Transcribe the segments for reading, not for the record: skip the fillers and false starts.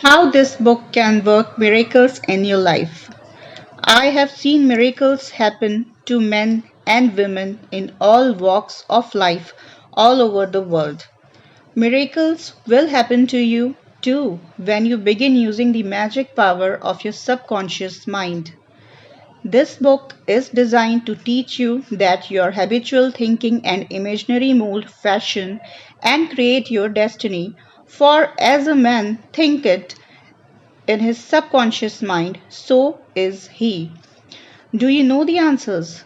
How this book can work miracles in your life. I have seen miracles happen to men and women in all walks of life all over the world. Miracles will happen to you too when you begin using the magic power of your subconscious mind. This book is designed to teach you that your habitual thinking and imaginary mold fashion and create your destiny. For as a man thinketh in his subconscious mind, so is he. Do you know the answers?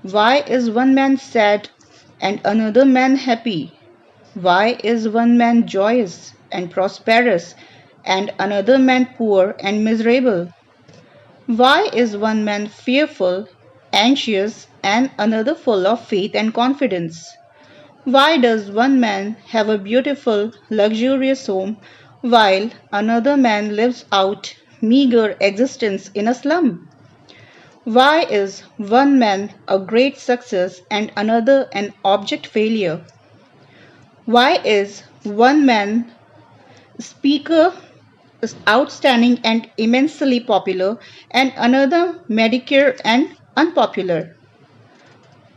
Why is one man sad and another man happy? Why is one man joyous and prosperous and another man poor and miserable? Why is one man fearful, anxious, and another full of faith and confidence? Why does one man have a beautiful, luxurious home while another man lives out meager existence in a slum? Why is one man a great success and another an abject failure? Why is one man speaker is outstanding and immensely popular and another mediocre and unpopular?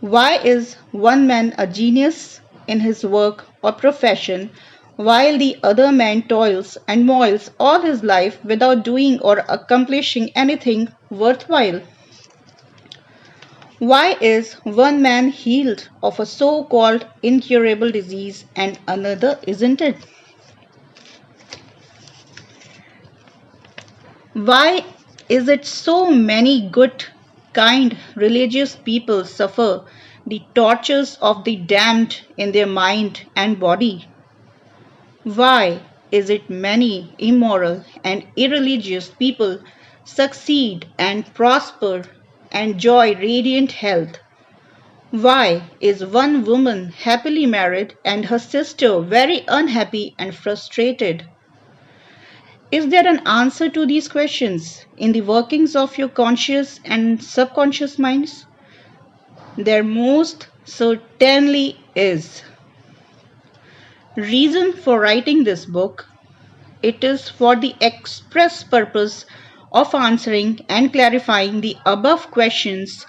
Why is one man a genius in his work or profession while the other man toils and moils all his life without doing or accomplishing anything worthwhile? Why is one man healed of a so called incurable disease and another isn't it? Why is it so many good, kind, religious people suffer the tortures of the damned in their mind and body? Why is it many immoral and irreligious people succeed and prosper and enjoy radiant health? Why is one woman happily married and her sister very unhappy and frustrated? Is there an answer to these questions in the workings of your conscious and subconscious minds? There most certainly is. Reason for writing this book. It is for the express purpose of answering and clarifying the above questions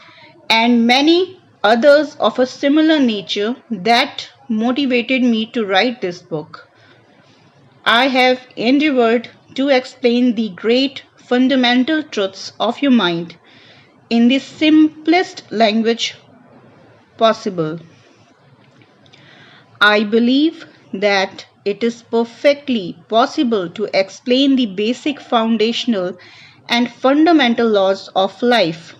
and many others of a similar nature that motivated me to write this book. I have endeavored to explain the great fundamental truths of your mind in the simplest language possible. I believe that it is perfectly possible to explain the basic foundational and fundamental laws of life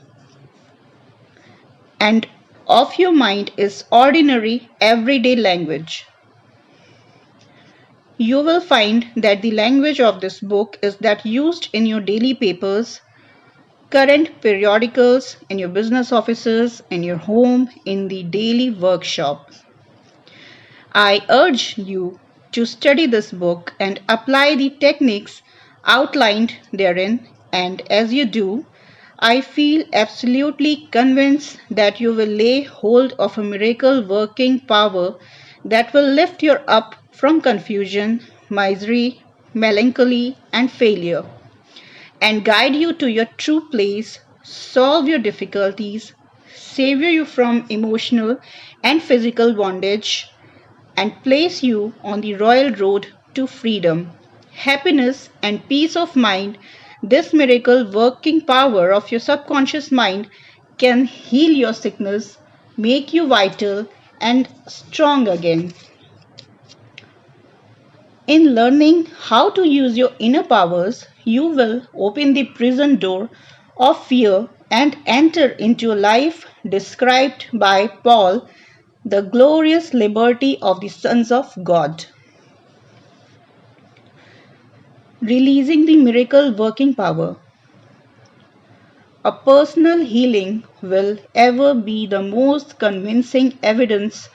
and of your mind is ordinary everyday language. You will find that the language of this book is that used in your daily papers, current periodicals, in your business offices, in your home, in the daily workshop. I urge you to study this book and apply the techniques outlined therein, and as you do, I feel absolutely convinced that you will lay hold of a miracle working power that will lift you up from confusion, misery, melancholy, and failure, and guide you to your true place, solve your difficulties, save you from emotional and physical bondage, and place you on the royal road to freedom, happiness, and peace of mind. This miracle working power of your subconscious mind can heal your sickness, make you vital and strong again. In learning how to use your inner powers, you will open the prison door of fear and enter into a life described by Paul, the glorious liberty of the sons of God. Releasing the miracle working power. A personal healing will ever be the most convincing evidence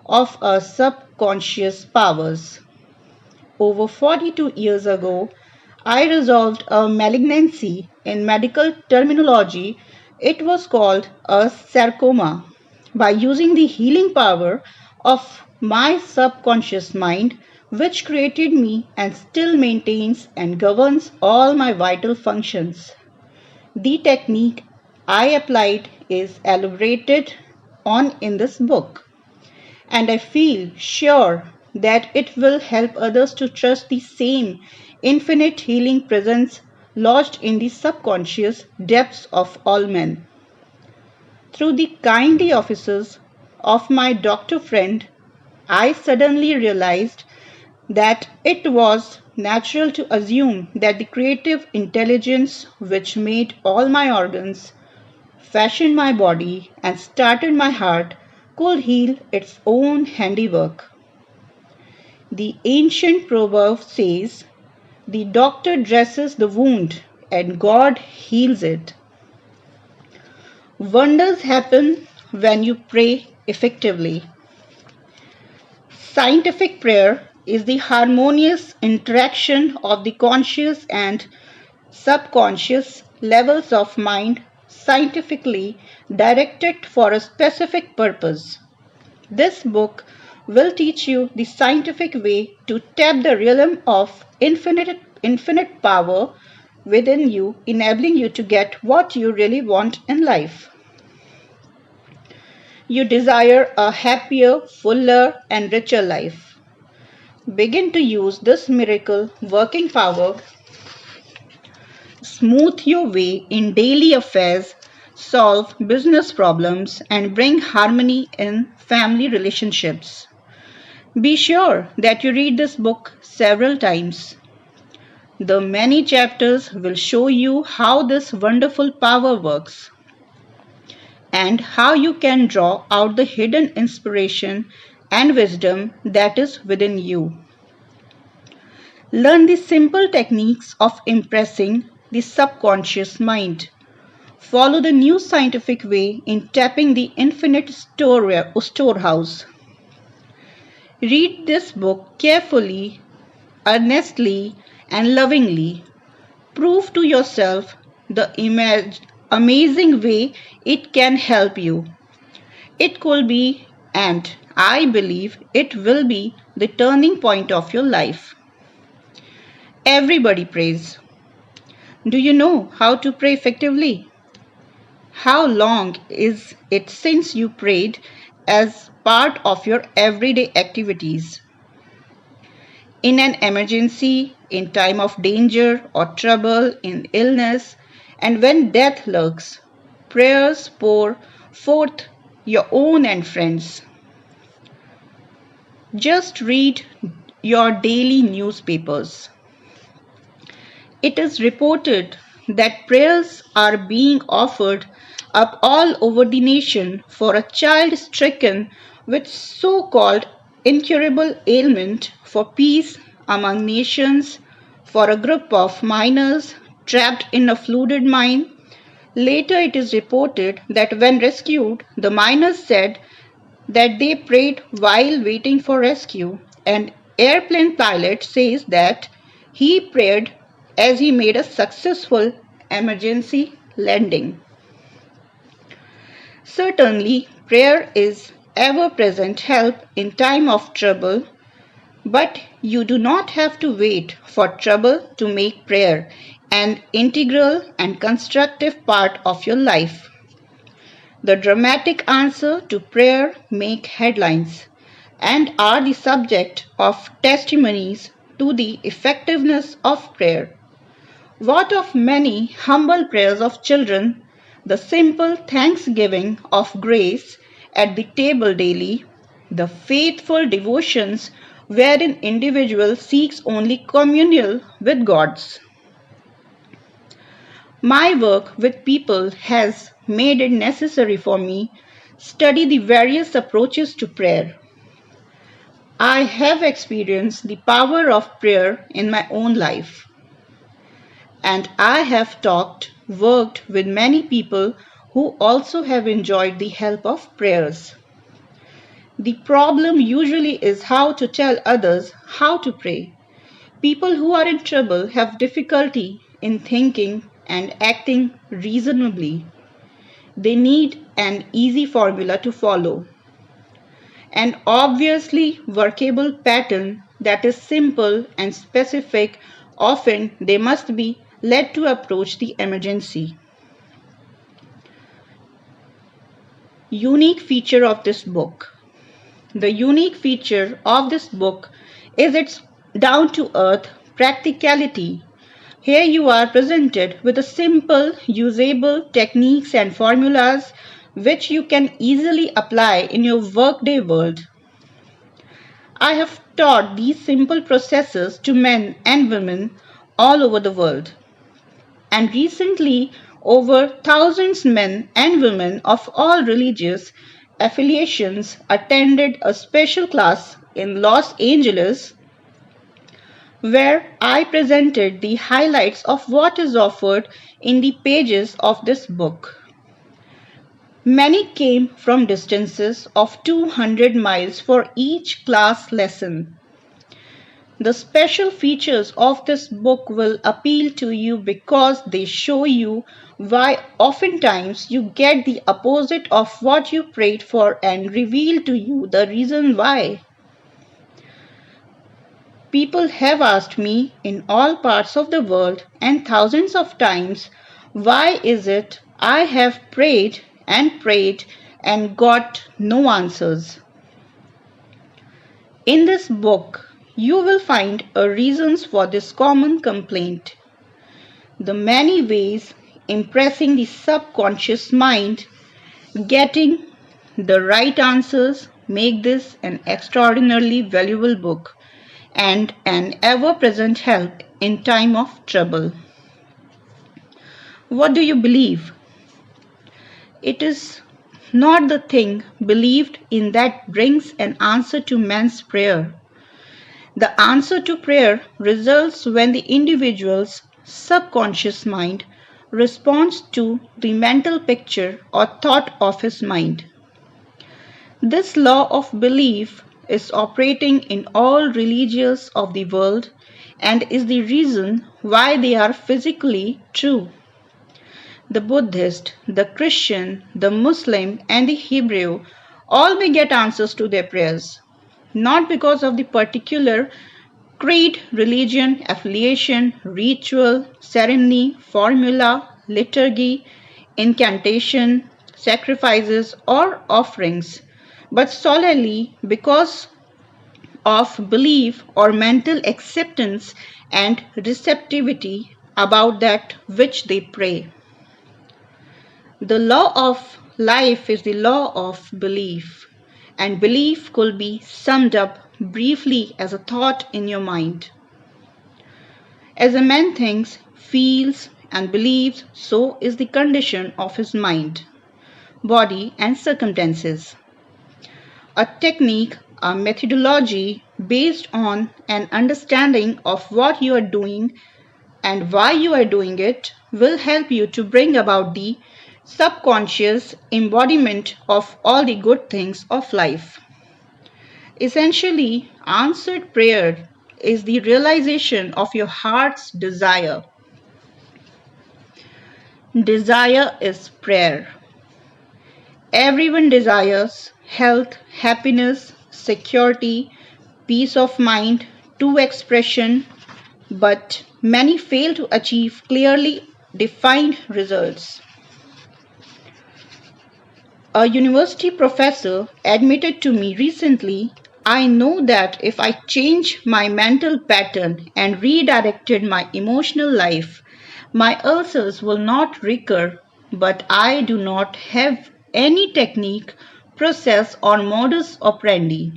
of our subconscious powers. Over 42 years ago, I resolved a malignancy. In medical terminology, it was called a sarcoma. By using the healing power of my subconscious mind, which created me and still maintains and governs all my vital functions. The technique I applied is elaborated on in this book, and I feel sure that it will help others to trust the same infinite healing presence lodged in the subconscious depths of all men. Through the kindly offices of my doctor friend, I suddenly realized that it was natural to assume that the creative intelligence which made all my organs, fashioned my body, and started my heart could heal its own handiwork. The ancient proverb says, "The doctor dresses the wound and God heals it." Wonders happen when you pray effectively. Scientific prayer is the harmonious interaction of the conscious and subconscious levels of mind scientifically directed for a specific purpose. This book will teach you the scientific way to tap the realm of infinite power within you, enabling you to get what you really want in life. You desire a happier, fuller, and richer life. Begin to use this miracle working power. Smooth your way in daily affairs, solve business problems, and bring harmony in family relationships. Be sure that you read this book several times. The many chapters will show you how this wonderful power works and how you can draw out the hidden inspiration and wisdom that is within you. Learn the simple techniques of impressing the subconscious mind. Follow the new scientific way in tapping the infinite storehouse. Read this book carefully, earnestly, and lovingly. Prove to yourself the amazing way it can help you. It could be, and I believe it will be, the turning point of your life. Everybody prays. Do you know how to pray effectively? How long is it since you prayed as part of your everyday activities? In an emergency, in time of danger or trouble, in illness, and when death lurks, prayers pour forth your own and friends. Just read your daily newspapers. It is reported that prayers are being offered up all over the nation for a child stricken with so-called incurable ailment, for peace among nations, for a group of miners trapped in a flooded mine. Later it is reported that when rescued, the miners said that they prayed while waiting for rescue. An airplane pilot says that he prayed as he made a successful emergency landing. Certainly, prayer is ever-present help in time of trouble, but you do not have to wait for trouble to make prayer an integral and constructive part of your life. The dramatic answer to prayer make headlines and are the subject of testimonies to the effectiveness of prayer. What of many humble prayers of children, the simple thanksgiving of grace at the table daily, the faithful devotions wherein individual seeks only communal with gods. My work with people has made it necessary for me study the various approaches to prayer. I have experienced the power of prayer in my own life. And I have worked with many people who also have enjoyed the help of prayers. The problem usually is how to tell others how to pray. People who are in trouble have difficulty in thinking and acting reasonably. They need an easy formula to follow, an obviously workable pattern that is simple and specific, often they must be led to approach the emergency. Unique feature of this book. The unique feature of this book is its down-to-earth practicality. Here you are presented with a simple, usable techniques and formulas which you can easily apply in your workday world. I have taught these simple processes to men and women all over the world. And recently, over thousands men and women of all religious affiliations attended a special class in Los Angeles where I presented the highlights of what is offered in the pages of this book. Many came from distances of 200 miles for each class lesson. The special features of this book will appeal to you because they show you why oftentimes you get the opposite of what you prayed for and reveal to you the reason why. People have asked me in all parts of the world and thousands of times, why is it I have prayed and got no answers? In this book, you will find reasons for this common complaint. The many ways impressing the subconscious mind, getting the right answers make this an extraordinarily valuable book and an ever-present help in time of trouble. What do you believe? It is not the thing believed in that brings an answer to man's prayer. The answer to prayer results when the individual's subconscious mind responds to the mental picture or thought of his mind. This law of belief is operating in all religions of the world and is the reason why they are physically true. The Buddhist, the Christian, the Muslim, and the Hebrew all may get answers to their prayers, not because of the particular creed, religion, affiliation, ritual, ceremony, formula, liturgy, incantation, sacrifices, or offerings, but solely because of belief or mental acceptance and receptivity about that which they pray. The law of life is the law of belief, and belief could be summed up briefly as a thought in your mind. As a man thinks, feels, and believes, so is the condition of his mind, body, and circumstances. A technique, a methodology based on an understanding of what you are doing and why you are doing it will help you to bring about the subconscious embodiment of all the good things of life. Essentially, answered prayer is the realization of your heart's desire. Desire is prayer. Everyone desires health, happiness, security, peace of mind, true expression, but many fail to achieve clearly defined results. A university professor admitted to me recently, I know that if I change my mental pattern and redirected my emotional life, my ulcers will not recur, but I do not have any technique, process, or modus operandi.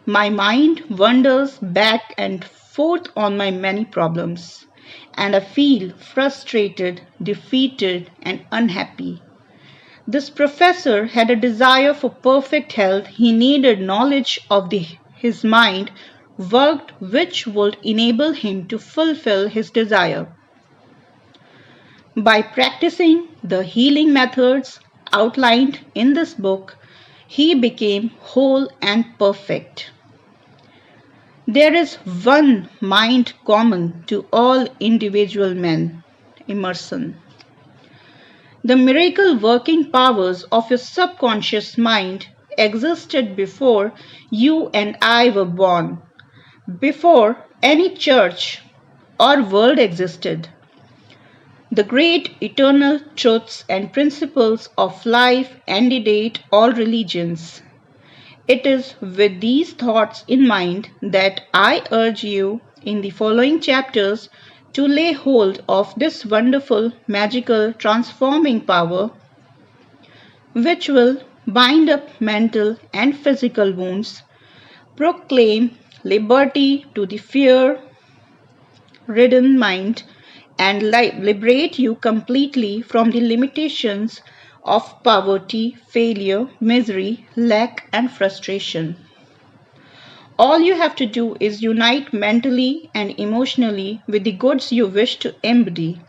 My mind wanders back and forth on my many problems, and I feel frustrated, defeated, and unhappy. This professor had a desire for perfect health. He needed knowledge of his mind worked which would enable him to fulfill his desire. By practicing the healing methods outlined in this book, he became whole and perfect. There is one mind common to all individual men, immersion. The miracle working powers of your subconscious mind existed before you and I were born. Before any church or world existed, the great eternal truths and principles of life antedate all religions. It is with these thoughts in mind that I urge you in the following chapters to lay hold of this wonderful, magical, transforming power which will bind up mental and physical wounds, proclaim liberty to the fear ridden mind, and liberate you completely from the limitations of poverty, failure, misery, lack, and frustration. All you have to do is unite mentally and emotionally with the goods you wish to embody,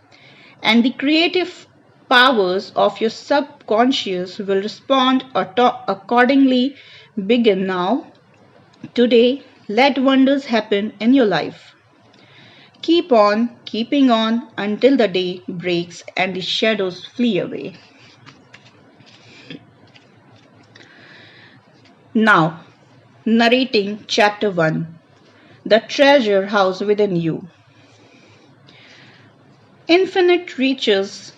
and the creative powers of your subconscious will respond accordingly. Begin now. Today, let wonders happen in your life. Keep on keeping on until the day breaks and the shadows flee away. Now, narrating Chapter 1, The Treasure House Within You. Infinite riches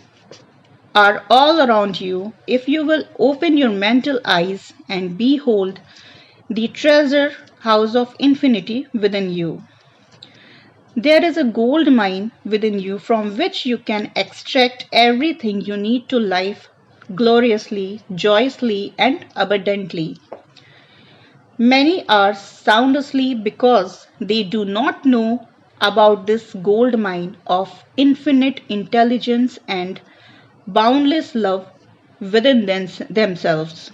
are all around you if you will open your mental eyes and behold the treasure house of infinity within you. There is a gold mine within you from which you can extract everything you need to live gloriously, joyously, and abundantly. Many are sound asleep because they do not know about this gold mine of infinite intelligence and boundless love within themselves.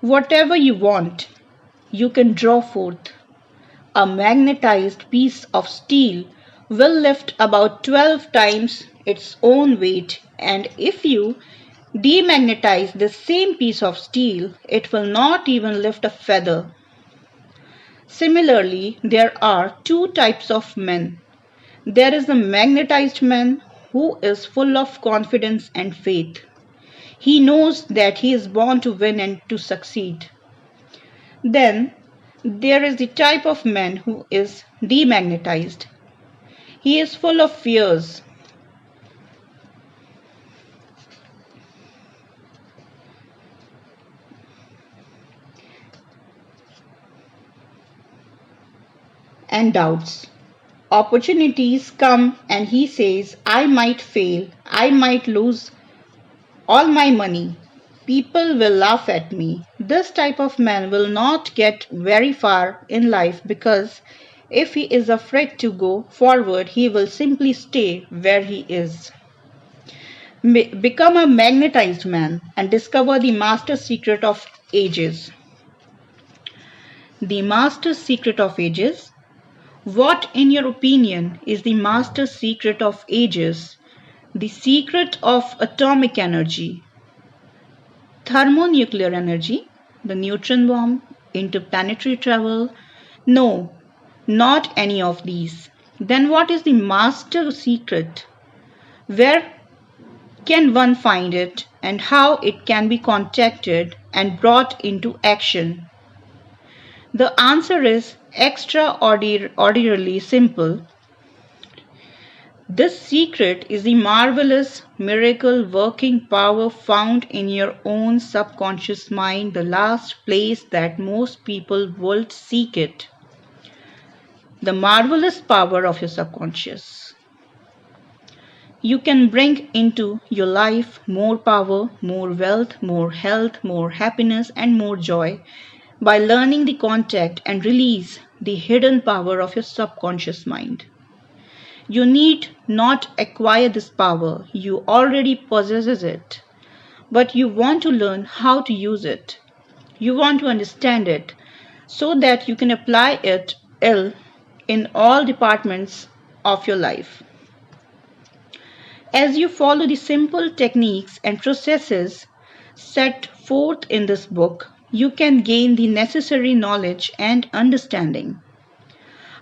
Whatever you want, you can draw forth. A magnetized piece of steel will lift about 12 times its own weight, and if you demagnetize the same piece of steel, it will not even lift a feather. Similarly, there are two types of men. There is the magnetized man who is full of confidence and faith. He knows that he is born to win and to succeed. Then there is the type of man who is demagnetized. He is full of fears. And doubts. Opportunities come and he says, I might fail, I might lose all my money. People will laugh at me. This type of man will not get very far in life because if he is afraid to go forward, he will simply stay where he is. Become a magnetized man and discover the master secret of ages. The master secret of ages? What, in your opinion, is the master secret of ages? The secret of atomic energy, thermonuclear energy, the neutron bomb, interplanetary travel? No, not any of these. Then what is the master secret? Where can one find it and how it can be contacted and brought into action? The answer is extraordinarily simple. This secret is the marvelous miracle working power found in your own subconscious mind, the last place that most people would seek it. The marvelous power of your subconscious. You can bring into your life more power, more wealth, more health, more happiness, and more joy by learning the contact and release the hidden power of your subconscious mind. You need not acquire this power, you already possess it. But you want to learn how to use it. You want to understand it so that you can apply it in all departments of your life. As you follow the simple techniques and processes set forth in this book, you can gain the necessary knowledge and understanding.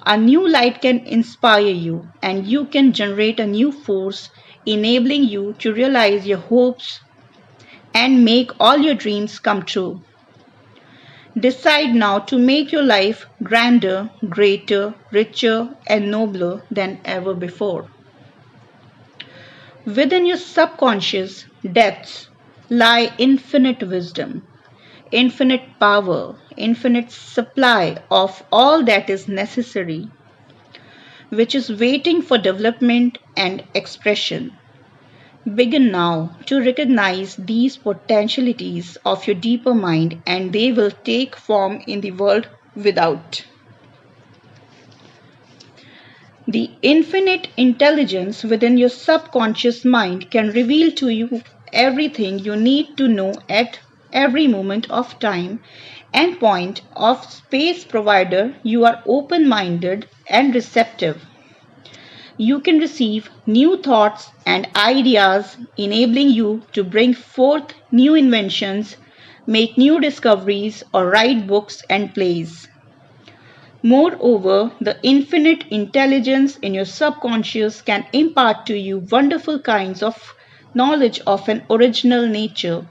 A new light can inspire you, and you can generate a new force, enabling you to realize your hopes and make all your dreams come true. Decide now to make your life grander, greater, richer, and nobler than ever before. Within your subconscious depths lie infinite wisdom, infinite power, infinite supply of all that is necessary, which is waiting for development and expression. Begin now to recognize these potentialities of your deeper mind, and they will take form in the world without. The infinite intelligence within your subconscious mind can reveal to you everything you need to know at every moment of time and point of space, provided you are open-minded and receptive. You can receive new thoughts and ideas, enabling you to bring forth new inventions, make new discoveries, or write books and plays. Moreover, the infinite intelligence in your subconscious can impart to you wonderful kinds of knowledge of an original nature.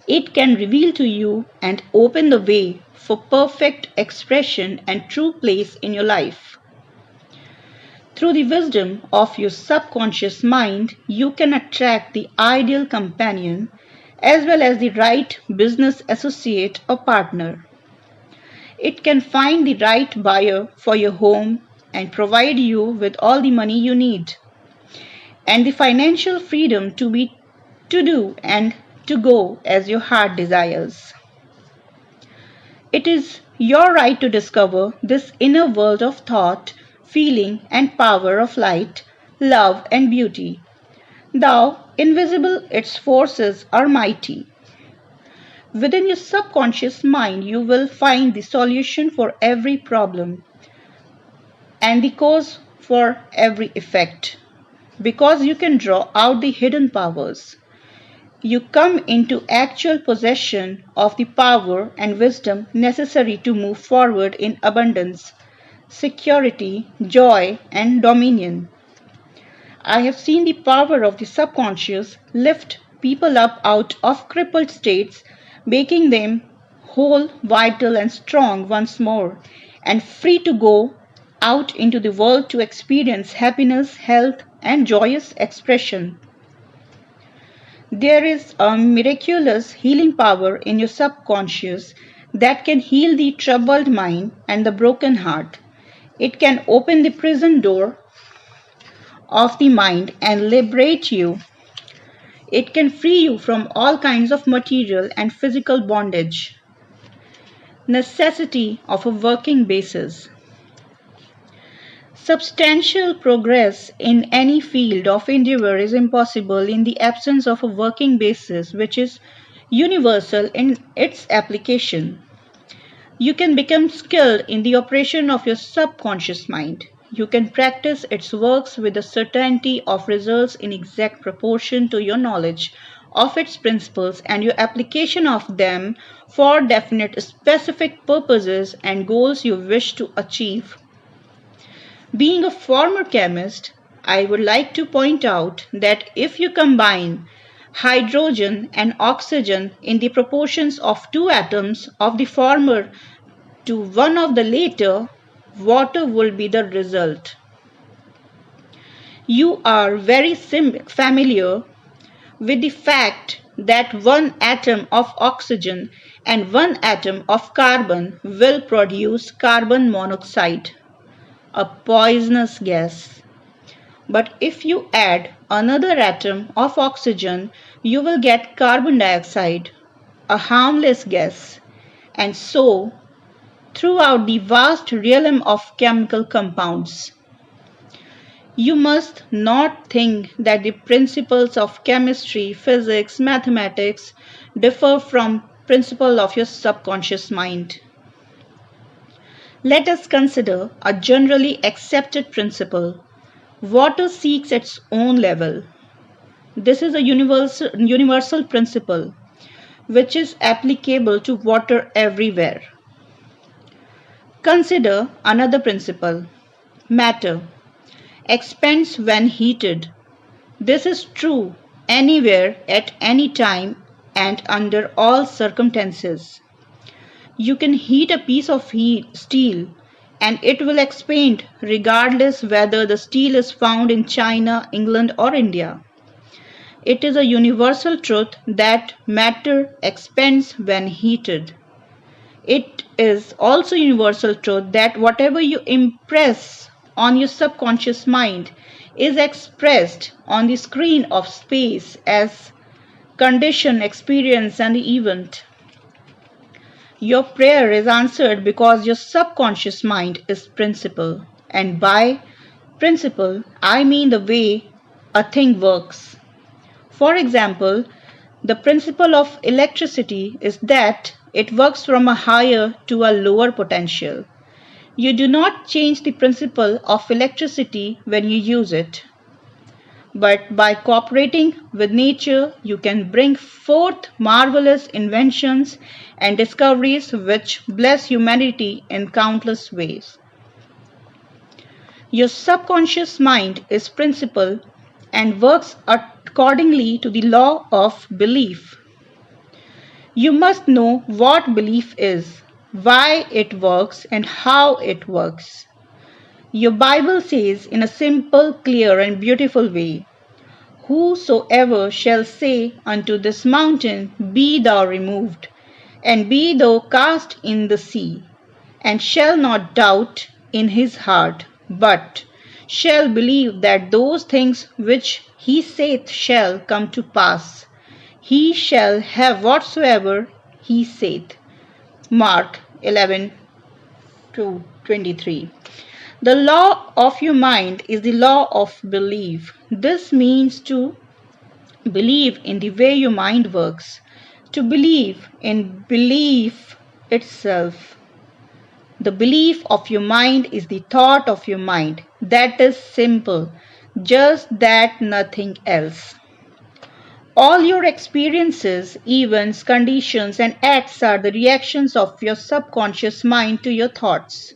It can reveal to you and open the way for perfect expression and true place in your life. Through the wisdom of your subconscious mind, you can attract the ideal companion as well as the right business associate or partner. It can find the right buyer for your home and provide you with all the money you need and the financial freedom to do and to go as your heart desires. It is your right to discover this inner world of thought, feeling, and power of light, love, and beauty. Though invisible, its forces are mighty. Within your subconscious mind, you will find the solution for every problem and the cause for every effect. Because you can draw out the hidden powers, you come into actual possession of the power and wisdom necessary to move forward in abundance, security, joy, and dominion. I have seen the power of the subconscious lift people up out of crippled states, making them whole, vital, and strong once more, and free to go out into the world to experience happiness, health, and joyous expression. There is a miraculous healing power in your subconscious that can heal the troubled mind and the broken heart. It can open the prison door of the mind and liberate you. It can free you from all kinds of material and physical bondage. Necessity of a working basis. Substantial progress in any field of endeavor is impossible in the absence of a working basis which is universal in its application. You can become skilled in the operation of your subconscious mind. You can practice its works with the certainty of results in exact proportion to your knowledge of its principles and your application of them for definite specific purposes and goals you wish to achieve. Being a former chemist, I would like to point out that if you combine hydrogen and oxygen in the proportions of two atoms of the former to one of the later, water will be the result. You are very familiar with the fact that one atom of oxygen and one atom of carbon will produce carbon monoxide, a poisonous gas. But if you add another atom of oxygen, you will get carbon dioxide, a harmless gas, and so throughout the vast realm of chemical compounds. You must not think that the principles of chemistry, physics, mathematics differ from principles of your subconscious mind. Let us consider a generally accepted principle. Water seeks its own level. This is a universal principle which is applicable to water everywhere. Consider another principle. Matter expands when heated. This is true anywhere at any time and under all circumstances. You can heat a piece of steel and it will expand regardless whether the steel is found in China, England, or India. It is a universal truth that matter expands when heated. It is also universal truth that whatever you impress on your subconscious mind is expressed on the screen of space as condition, experience, and event. Your prayer is answered because your subconscious mind is principle. And by principle, I mean the way a thing works. For example, the principle of electricity is that it works from a higher to a lower potential. You do not change the principle of electricity when you use it. But by cooperating with nature, you can bring forth marvelous inventions and discoveries which bless humanity in countless ways. Your subconscious mind is principle and works accordingly to the law of belief. You must know what belief is, why it works, and how it works. Your Bible says in a simple, clear, and beautiful way, "Whosoever shall say unto this mountain, Be thou removed, and be thou cast in the sea, and shall not doubt in his heart, but shall believe that those things which he saith shall come to pass, he shall have whatsoever he saith." Mark 11:23. The law of your mind is the law of belief. This means to believe in the way your mind works, to believe in belief itself. The belief of your mind is the thought of your mind. That is simple, just that, nothing else. All your experiences, events, conditions, and acts are the reactions of your subconscious mind to your thoughts.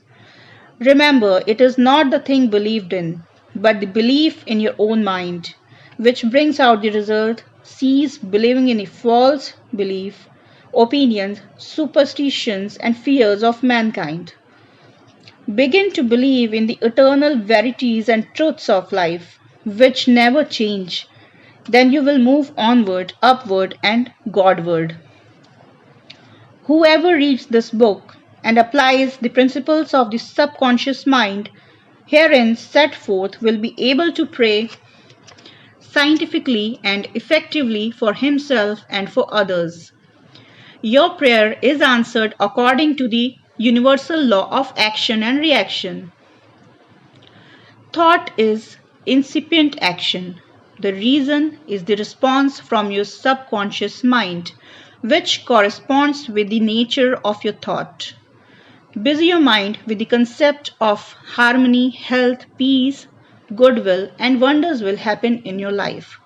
Remember, it is not the thing believed in, but the belief in your own mind, which brings out the result. Cease believing in a false belief, opinions, superstitions, and fears of mankind. Begin to believe in the eternal verities and truths of life, which never change. Then you will move onward, upward, and Godward. Whoever reads this book and applies the principles of the subconscious mind herein set forth will be able to pray scientifically and effectively for himself and for others. Your prayer is answered according to the universal law of action and reaction. Thought is incipient action. The reason is the response from your subconscious mind, which corresponds with the nature of your thought. Busy your mind with the concept of harmony, health, peace, goodwill, and wonders will happen in your life.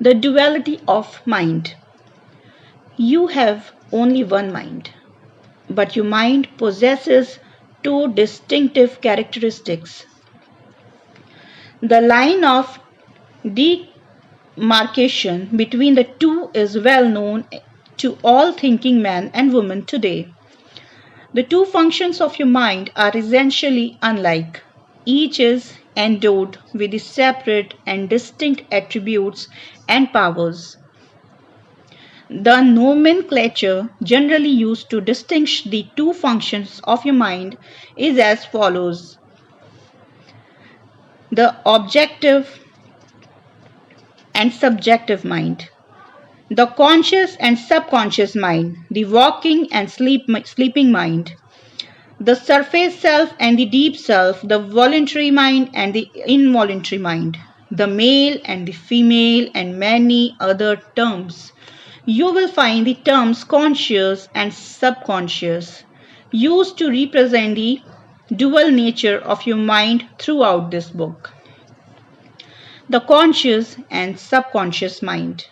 The duality of mind. You have only one mind, but your mind possesses two distinctive characteristics. The line of demarcation between the two is well known to all thinking men and women today. The two functions of your mind are essentially unlike. Each is endowed with the separate and distinct attributes and powers. The nomenclature generally used to distinguish the two functions of your mind is as follows: the objective and subjective mind, the conscious and subconscious mind, the waking and sleeping mind, the surface self and the deep self, the voluntary mind and the involuntary mind, the male and the female, and many other terms. You will find the terms conscious and subconscious used to represent the dual nature of your mind throughout this book. The conscious and subconscious mind.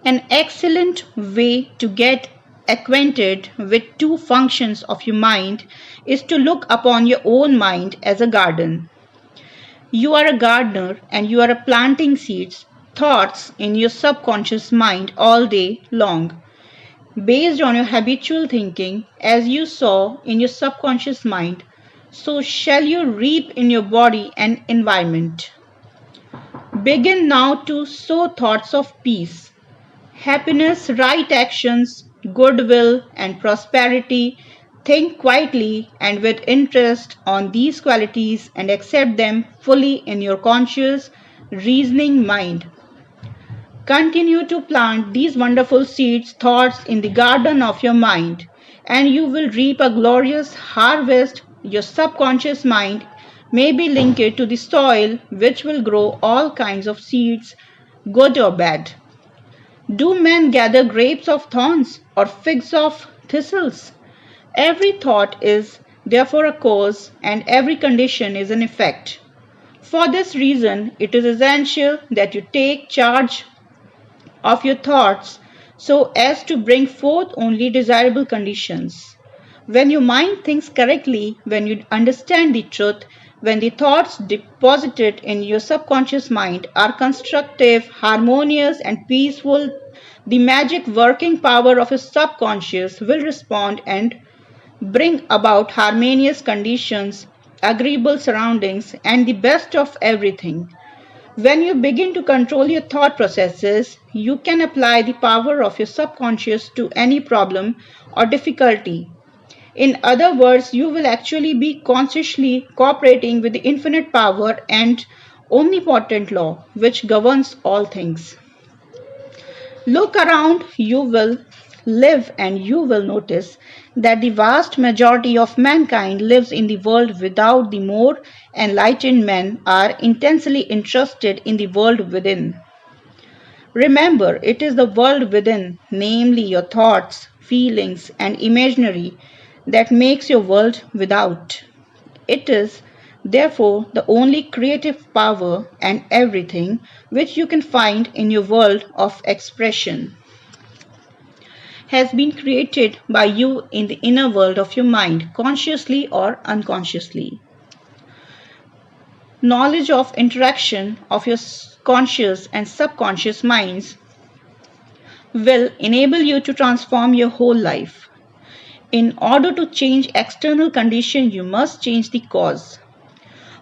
An excellent way to get acquainted with two functions of your mind is to look upon your own mind as a garden. You are a gardener and you are planting seeds thoughts in your subconscious mind all day long, based on your habitual thinking, as you sow in your subconscious mind, so shall you reap in your body and environment. Begin now to sow thoughts of peace, happiness, right actions, goodwill, and prosperity. Think quietly and with interest on these qualities and accept them fully in your conscious, reasoning mind. Continue to plant these wonderful seeds, thoughts in the garden of your mind, and you will reap a glorious harvest. Your subconscious mind may be linked to the soil, which will grow all kinds of seeds, good or bad. Do men gather grapes of thorns or figs of thistles? Every thought is therefore a cause, and every condition is an effect. For this reason, it is essential that you take charge of your thoughts so as to bring forth only desirable conditions. When your mind thinks correctly, when you understand the truth, when the thoughts deposited in your subconscious mind are constructive, harmonious, and peaceful, the magic working power of your subconscious will respond and bring about harmonious conditions, agreeable surroundings, and the best of everything. When you begin to control your thought processes, you can apply the power of your subconscious to any problem or difficulty. In other words, you will actually be consciously cooperating with the infinite power and omnipotent law which governs all things. Look around, you will live and you will notice that the vast majority of mankind lives in the world without. The more enlightened men are intensely interested in the world within. Remember, it is the world within, namely your thoughts, feelings, and imaginary, that makes your world without. It is, therefore, the only creative power and everything which you can find in your world of expression has been created by you in the inner world of your mind, consciously or unconsciously. Knowledge of interaction of your conscious and subconscious minds will enable you to transform your whole life. In order to change external condition, you must change the cause.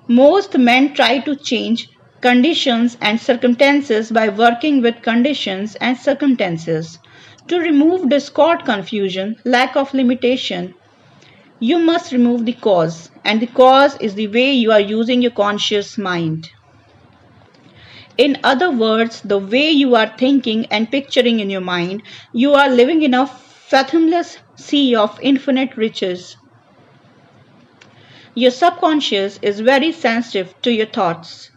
Most men try to change conditions and circumstances by working with conditions and circumstances. To remove discord, confusion, lack of limitation, you must remove the cause, and the cause is the way you are using your conscious mind. In other words, the way you are thinking and picturing in your mind, you are living in a fathomless sea of infinite riches. Your subconscious is very sensitive to your thoughts.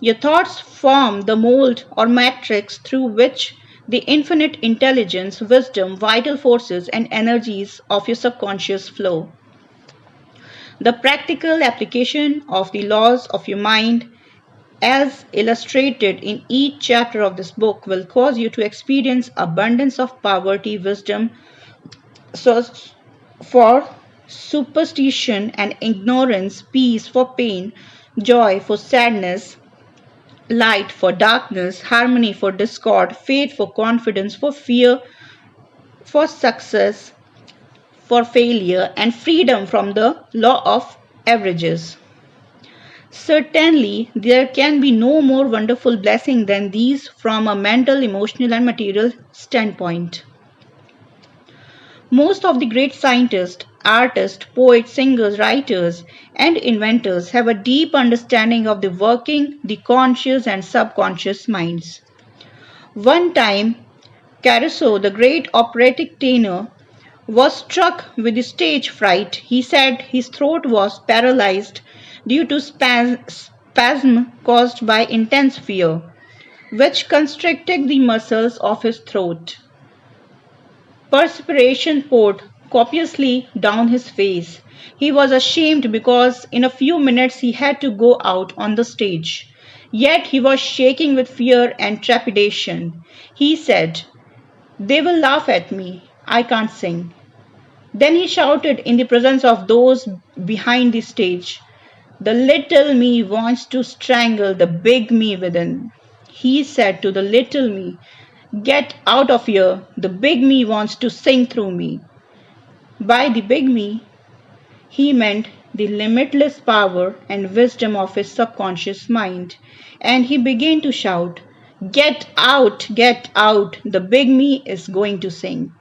Your thoughts form the mold or matrix through which the infinite intelligence, wisdom, vital forces, and energies of your subconscious flow. The practical application of the laws of your mind, as illustrated in each chapter of this book, will cause you to experience abundance of poverty, wisdom, source for superstition and ignorance, peace for pain, joy for sadness, light for darkness, harmony for discord, faith for confidence, for fear, for success, for failure, and freedom from the law of averages. Certainly, there can be no more wonderful blessing than these from a mental, emotional, and material standpoint. Most of the great scientists, artists, poets, singers, writers, and inventors have a deep understanding of the working, the conscious and subconscious minds. One time, Caruso, the great operatic tenor, was struck with stage fright. He said his throat was paralyzed due to spasm caused by intense fear, which constricted the muscles of his throat. Perspiration poured copiously down his face. He was ashamed because in a few minutes he had to go out on the stage. Yet he was shaking with fear and trepidation. He said, "They will laugh at me. I can't sing." Then he shouted in the presence of those behind the stage, "The little me wants to strangle the big me within." he said to the little me. Get out of here. The big me wants to sing through me. By the big me, he meant the limitless power and wisdom of his subconscious mind. And he began to shout, get out, get out. The big me is going to sing.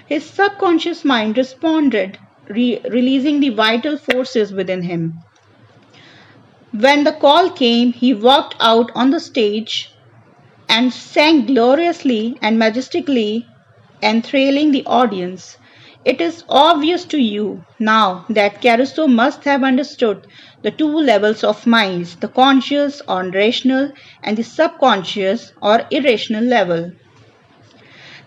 His subconscious mind responded, releasing the vital forces within him. When the call came, he walked out on the stage and sang gloriously and majestically, enthralling the audience. It is obvious to you now that Caruso must have understood the two levels of minds, the conscious or rational and the subconscious or irrational level.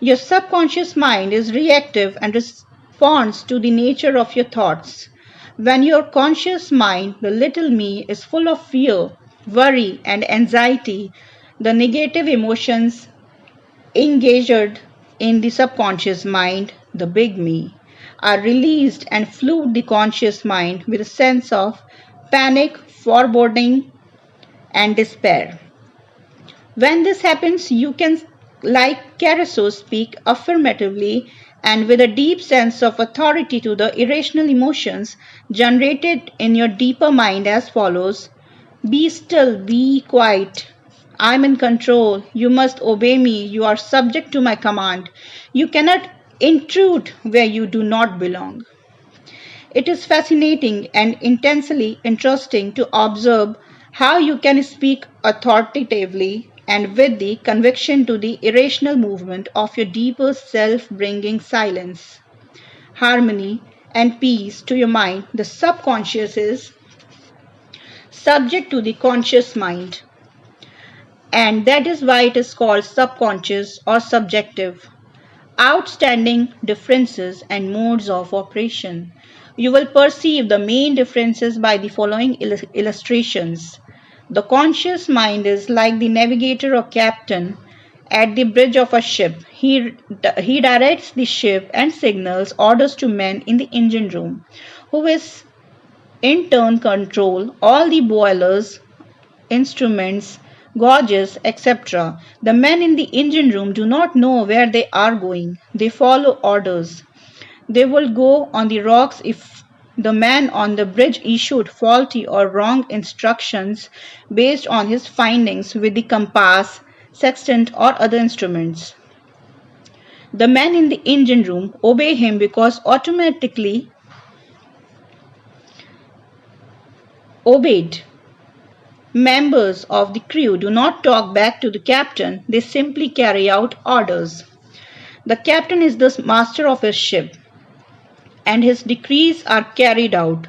Your subconscious mind is reactive and responds to the nature of your thoughts. When your conscious mind, the little me, is full of fear, worry, and anxiety, the negative emotions engaged in the subconscious mind, the big me, are released and flood the conscious mind with a sense of panic, foreboding, and despair. When this happens, you can, like Caruso, speak affirmatively and with a deep sense of authority to the irrational emotions generated in your deeper mind as follows. Be still, be quiet. I'm in control. You must obey me. You are subject to my command. You cannot intrude where you do not belong. It is fascinating and intensely interesting to observe how you can speak authoritatively and with the conviction to the irrational movement of your deeper self, bringing silence, harmony, and peace to your mind. The subconscious is subject to the conscious mind, and that is why it is called subconscious or subjective. Outstanding differences and modes of operation. You will perceive the main differences by the following illustrations. The conscious mind is like the navigator or captain at the bridge of a ship. He directs the ship and signals orders to men in the engine room, who is in turn control all the boilers, instruments, gauges, etc. The men in the engine room do not know where they are going. They follow orders. They will go on the rocks if the man on the bridge issued faulty or wrong instructions based on his findings with the compass, sextant, or other instruments. The men in the engine room obey him because automatically obeyed. Members of the crew do not talk back to the captain, they simply carry out orders. The captain is the master of his ship, and his decrees are carried out.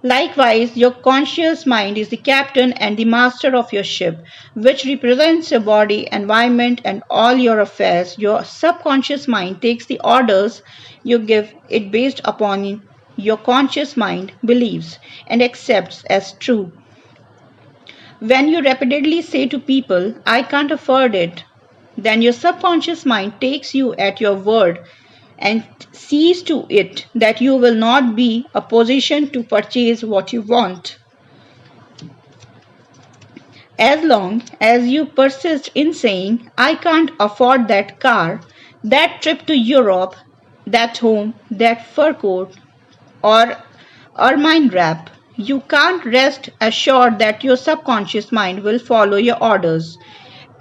Likewise, your conscious mind is the captain and the master of your ship, which represents your body, environment, and all your affairs. Your subconscious mind takes the orders you give it based upon your conscious mind believes and accepts as true. When you repeatedly say to people, I can't afford it, then your subconscious mind takes you at your word and sees to it that you will not be a position to purchase what you want. As long as you persist in saying, I can't afford that car, that trip to Europe, that home, that fur coat, or ermine wrap, you can't rest assured that your subconscious mind will follow your orders,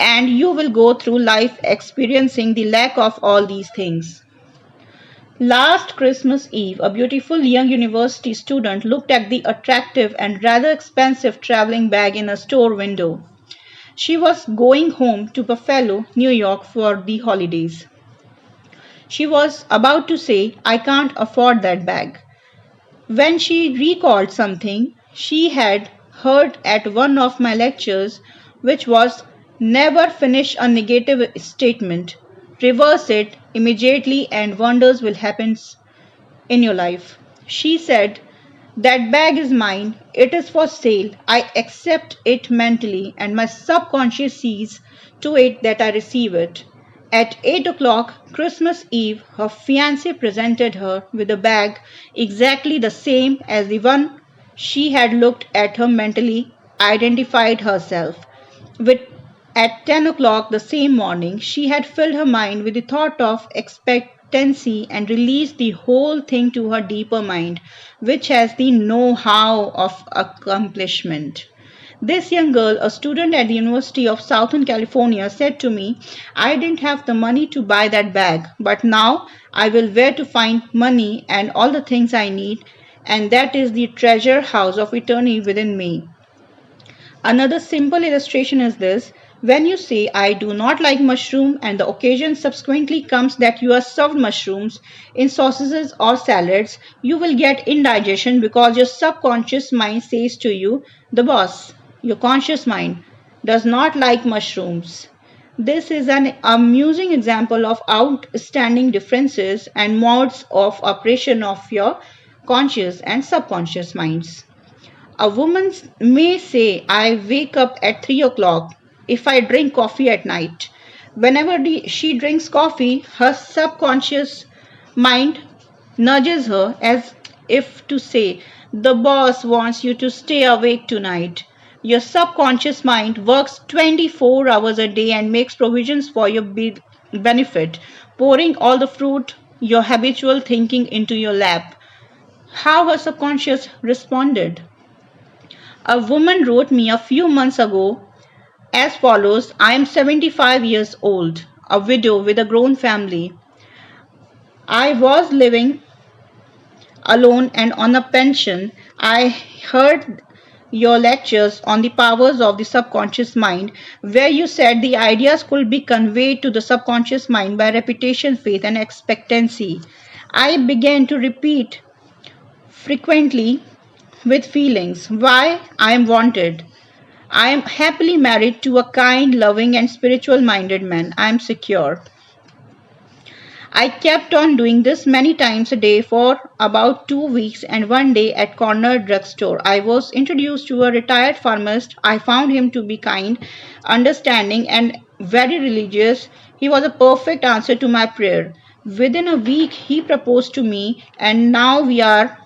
and you will go through life experiencing the lack of all these things. Last Christmas Eve, a beautiful young university student looked at the attractive and rather expensive traveling bag in a store window. She was going home to Buffalo, New York for the holidays. She was about to say, I can't afford that bag, when she recalled something she had heard at one of my lectures, which was never finish a negative statement, reverse it immediately, and wonders will happen in your life. She said, that bag is mine, it is for sale, I accept it mentally, and my subconscious sees to it that I receive it. At 8 o'clock Christmas Eve, her fiancé presented her with a bag exactly the same as the one she had looked at her mentally, identified herself with At 10 o'clock the same morning, she had filled her mind with the thought of expectancy and released the whole thing to her deeper mind, which has the know how of accomplishment. This young girl, a student at the University of Southern California, said to me, I didn't have the money to buy that bag, but now I will where to find money and all the things I need, and that is the treasure house of eternity within me. Another simple illustration is this. When you say, I do not like mushroom, and the occasion subsequently comes that you are served mushrooms in sausages or salads, you will get indigestion because your subconscious mind says to you, the boss, your conscious mind, does not like mushrooms. This is an amusing example of outstanding differences and modes of operation of your conscious and subconscious minds. A woman may say, I wake up at 3 o'clock if I drink coffee at night. Whenever she drinks coffee, her subconscious mind nudges her as if to say, the boss wants you to stay awake tonight. Your subconscious mind works 24 hours a day and makes provisions for your benefit, pouring all the fruit, your habitual thinking into your lap. How her subconscious responded. A woman wrote me a few months ago as follows. I am 75 years old, a widow with a grown family. I was living alone and on a pension. I heard your lectures on the powers of the subconscious mind, where you said the ideas could be conveyed to the subconscious mind by repetition, faith, and expectancy. I began to repeat frequently with feelings why I am wanted. I am happily married to a kind, loving, and spiritual minded man. I am secure. I kept on doing this many times a day for about 2 weeks, and one day at corner drugstore, I was introduced to a retired pharmacist. I found him to be kind, understanding, and very religious. He was a perfect answer to my prayer. Within a week, he proposed to me, and now we are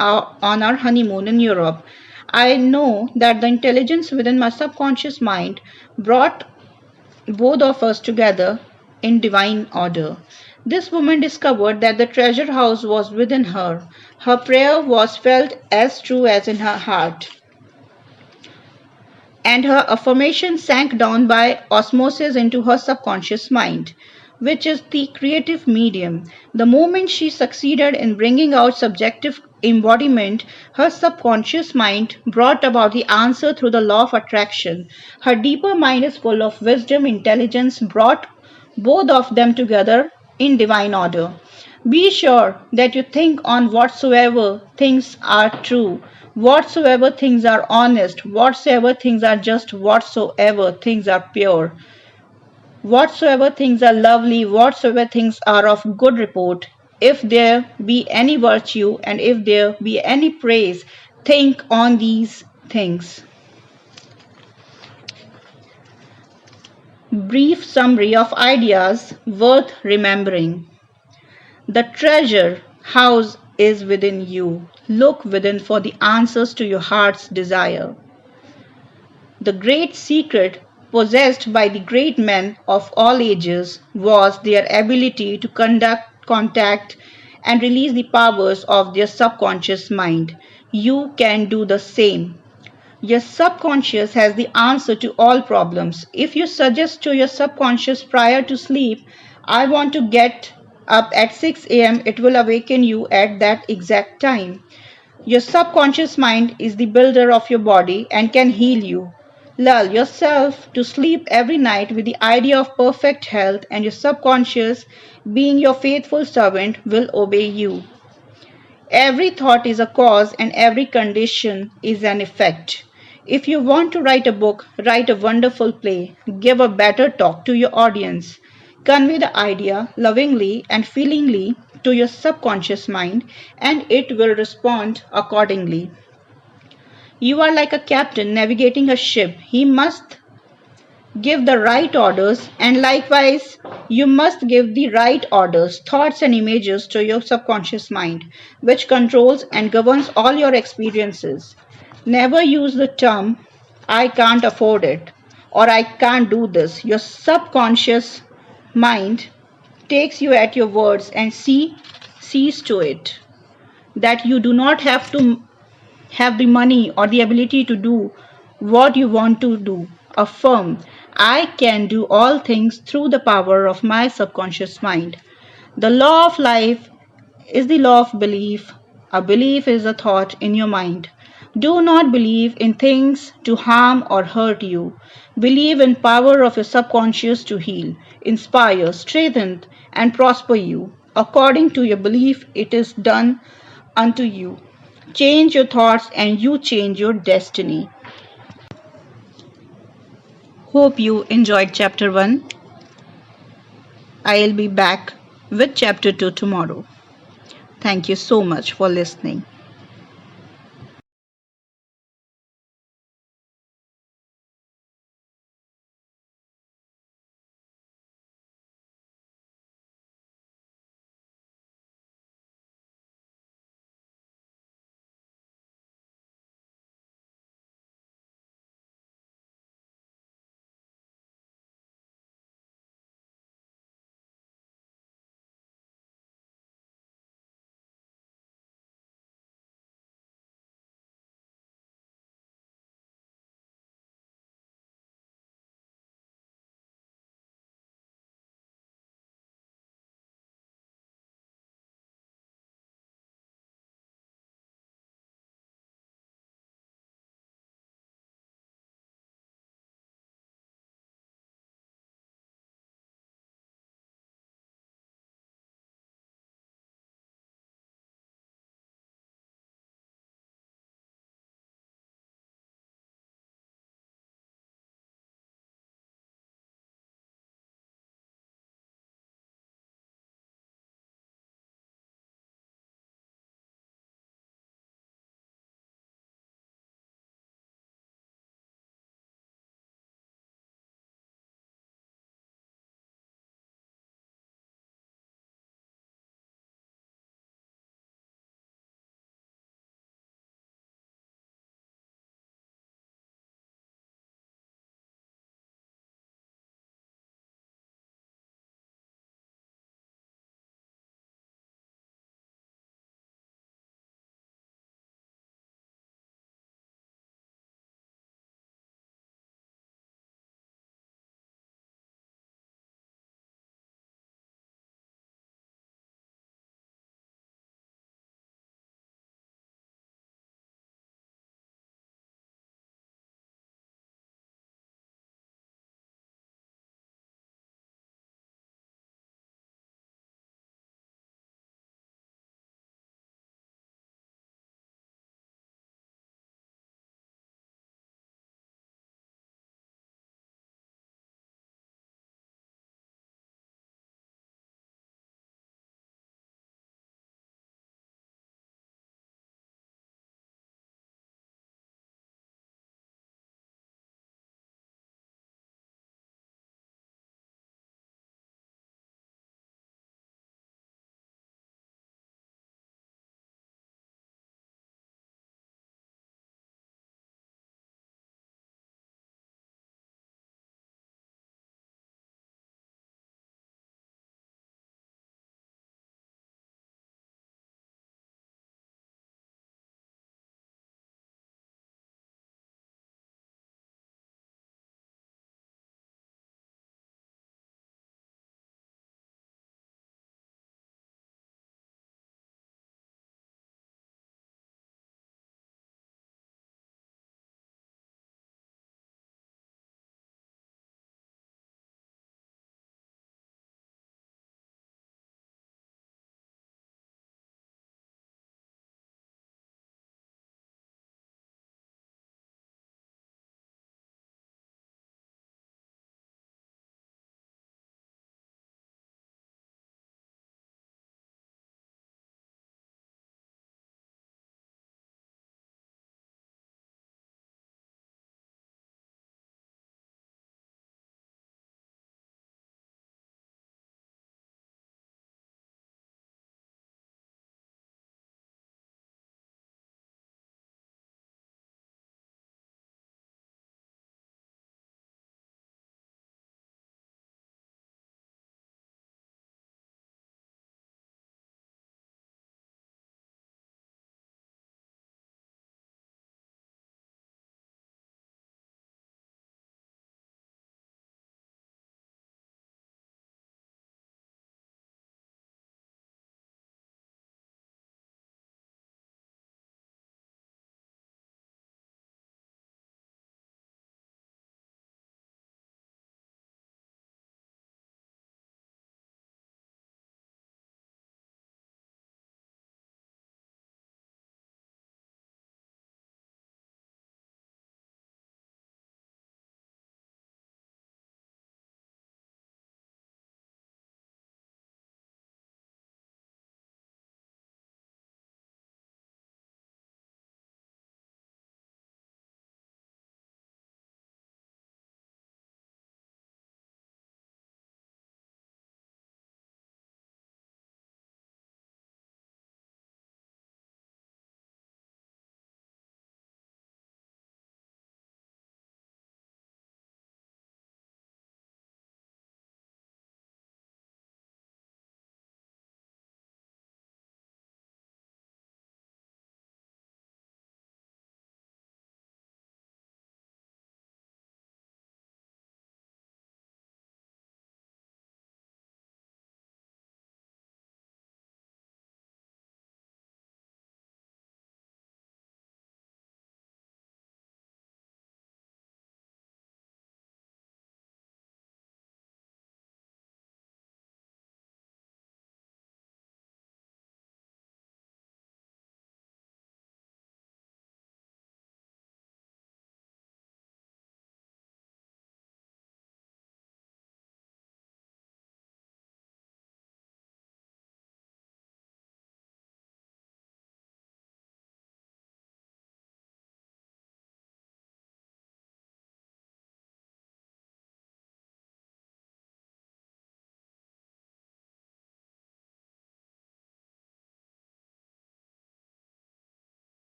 on our honeymoon in Europe. I know that the intelligence within my subconscious mind brought both of us together in divine order. This woman discovered that the treasure house was within her. Her prayer was felt as true as in her heart, and her affirmation sank down by osmosis into her subconscious mind, which is the creative medium. The moment she succeeded in bringing out subjective embodiment, her subconscious mind brought about the answer through the law of attraction. Her deeper mind is full of wisdom, intelligence, brought both of them together in divine order. Be sure that you think on whatsoever things are true, whatsoever things are honest, whatsoever things are just, whatsoever things are pure, whatsoever things are lovely, whatsoever things are of good report. If there be any virtue and if there be any praise, think on these things. Brief summary of ideas worth remembering. The treasure house is within you. Look within for the answers to your heart's desire. The great secret possessed by the great men of all ages was their ability to contact, and release the powers of their subconscious mind. You can do the same. Your subconscious has the answer to all problems. If you suggest to your subconscious prior to sleep, I want to get up at 6 a.m., it will awaken you at that exact time. Your subconscious mind is the builder of your body and can heal you. Lull yourself to sleep every night with the idea of perfect health, and your subconscious, being your faithful servant, will obey you. Every thought is a cause and every condition is an effect. If you want to write a book, write a wonderful play, give a better talk to your audience, convey the idea lovingly and feelingly to your subconscious mind, and it will respond accordingly. You are like a captain navigating a ship. He must give the right orders, and likewise, you must give the right orders, thoughts, and images to your subconscious mind, which controls and governs all your experiences. Never use the term, I can't afford it, or I can't do this. Your subconscious mind takes you at your words and sees to it that you do not have to have the money or the ability to do what you want to do. Affirm, I can do all things through the power of my subconscious mind. The law of life is the law of belief. A belief is a thought in your mind. Do not believe in things to harm or hurt you. Believe in power of your subconscious to heal, inspire, strengthen, and prosper you. According to your belief, it is done unto you. Change your thoughts and you change your destiny. Hope you enjoyed chapter 1. I'll be back with chapter 2 tomorrow. Thank you so much for listening.